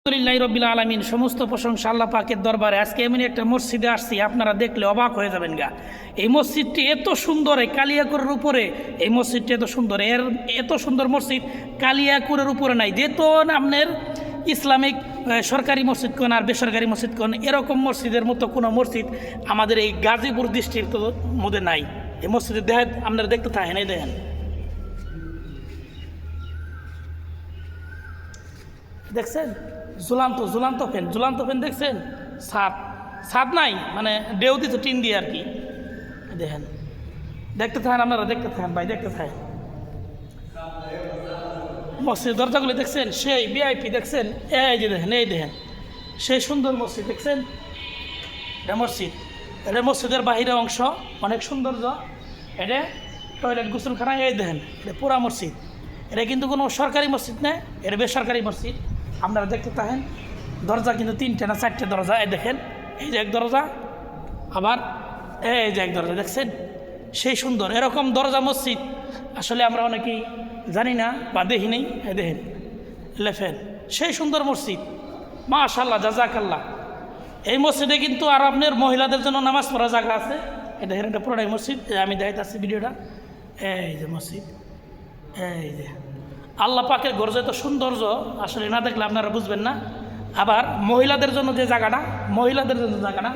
আলহামদুলিল্লাহ রব্বিল আলামিন, সমস্ত প্রশংসা আল্লাহ পাকের দরবারে। আজকে এমন একটা মসজিদে আসছি, আপনারা দেখলে অবাক হয়ে যাবেন গা। এই মসজিদটি এত সুন্দর, এই কালিয়াকৈরের উপরে এই মসজিদটি এত সুন্দর। এত সুন্দর মসজিদ কালিয়াকৈরের উপরে নাই। যেহেতু আপনার ইসলামিক সরকারি মসজিদ কোন আর বেসরকারি মসজিদ কোন, এরকম মসজিদের মতো কোনো মসজিদ আমাদের এই গাজীপুর ডিস্ট্রিক্টের মধ্যে নাই। এই মসজিদের দেখেন, আপনারা দেখতে থাকেন, এই দেখেন, দেখছেন ঝুলান্ত ফ্যান দেখছেন। ছাদ নাই, মানে ডেউ দিচ্ছে টিন দিয়ে আর কি। দেখেন, দেখতে থাকেন, আপনারা দেখতে থাকেন ভাই, দেখতে থাকেন। মসজিদ দরজাগুলি দেখছেন, সেই ভিআইপি দেখছেন। এই যে দেখেন, এই দেখেন, সেই সুন্দর মসজিদ দেখছেন। এটা মসজিদের বাহিরের অংশ, অনেক সৌন্দর্য। এটা টয়লেট গোসলখানা। এই দেখেন, এটা পুরা মসজিদ। এটা কিন্তু কোনো সরকারি মসজিদ না, এটা বেসরকারি মসজিদ। আপনারা দেখতে থাকেন। দরজা কিন্তু 3টে না 4টে দরজা। এই দেখেন, এই যে এক দরজা, আবার এই যে এক দরজা, দেখছেন। সেই সুন্দর এরকম দরজা মসজিদ আসলে আমরা অনেকেই জানি না বা দেখি নেই। এই দেখেন, লেফেন, সেই সুন্দর মসজিদ, মাশাআল্লাহ, জাযাকাল্লাহ। এই মসজিদে কিন্তু আর আপনার মহিলাদের জন্য নামাজ পড়ার জায়গা আছে। এই দেখেন, এটা পুরোটাই মসজিদ। আমি দেখাইতেছি ভিডিওটা। এই যে মসজিদ, এই যে আল্লাহ পাকের গর্জে তো সৌন্দর্য, আসলে না দেখলে আপনারা বুঝবেন না। আবার মহিলাদের জন্য যে জায়গাটা, মহিলাদের জন্য জায়গাটা,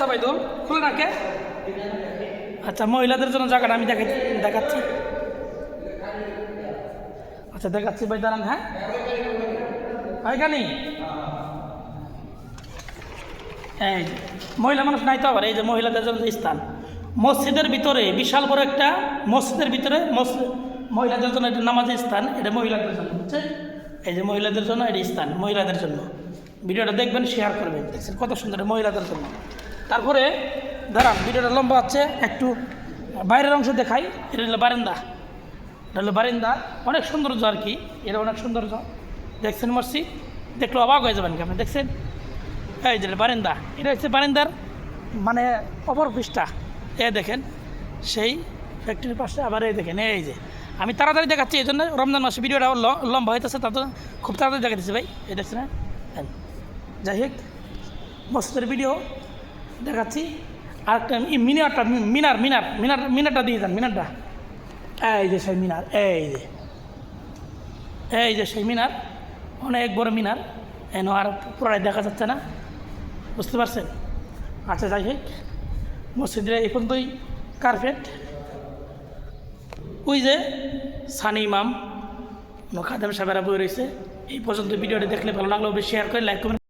সবাই দোল খুলে রাখে। আচ্ছা, মহিলাদের জন্য জায়গাটা আমি দেখাচ্ছি। আচ্ছা, দেখাচ্ছি ভাই, দাঁড়ান। হ্যাঁ, এখানে এই মহিলা মানুষ নাই তো। আবার এই যে মহিলাদের জন্য স্থান মসজিদের ভিতরে, বিশাল বড় একটা মসজিদের ভিতরে মহিলাদের জন্য একটা নামাজের স্থান। এটা মহিলাদের জন্য, বুঝছেন। এই যে মহিলাদের জন্য এটা স্থান, মহিলাদের জন্য। ভিডিওটা দেখবেন, শেয়ার করবেন। দেখছেন কত সুন্দর, মহিলাদের জন্য। তারপরে দাঁড়ান, ভিডিওটা লম্বা হচ্ছে, একটু বাইরের অংশ দেখাই। এটা হলো বারান্দা, এটা হলো বারান্দা। অনেক সৌন্দর্য আর কি, এটা অনেক সৌন্দর্য। দেখছেন মসজিদ, দেখলে অবাক হয়ে যাবেন কি আপনি। দেখছেন, এই যে বারান্দা, এটা হচ্ছে বারান্দার মানে অপর পৃষ্ঠা। দেখেন, সেই ফ্যাক্টরির পাশে। আবার এই দেখেন, এই যে আমি তাড়াতাড়ি দেখাচ্ছি, এই জন্য রমজান মাসে ভিডিওটা লম্বা হইতেছে, তার জন্য খুব তাড়াতাড়ি দেখাচ্ছি ভাই। এই দেখছেন, হ্যাঁ। যাই হোক, মসজিদের ভিডিও দেখাচ্ছি। আর একটা মিনারটা দিয়ে যান, মিনারটা। এই যে সেই মিনার, এই যে সেই মিনার, অনেক বড় মিনার। আর পুরাই দেখা যাচ্ছে না, বুঝতে পারছেন। আচ্ছা, যাই হোক, মসজিদে এই পর্যন্তই কার্পেট। ওই যে সানি ইমাম, খাদেম সাহেবেরা বই রয়েছে। এই পর্যন্ত ভিডিওটি দেখলে ভালো লাগলো, শেয়ার করে লাইক করবেন।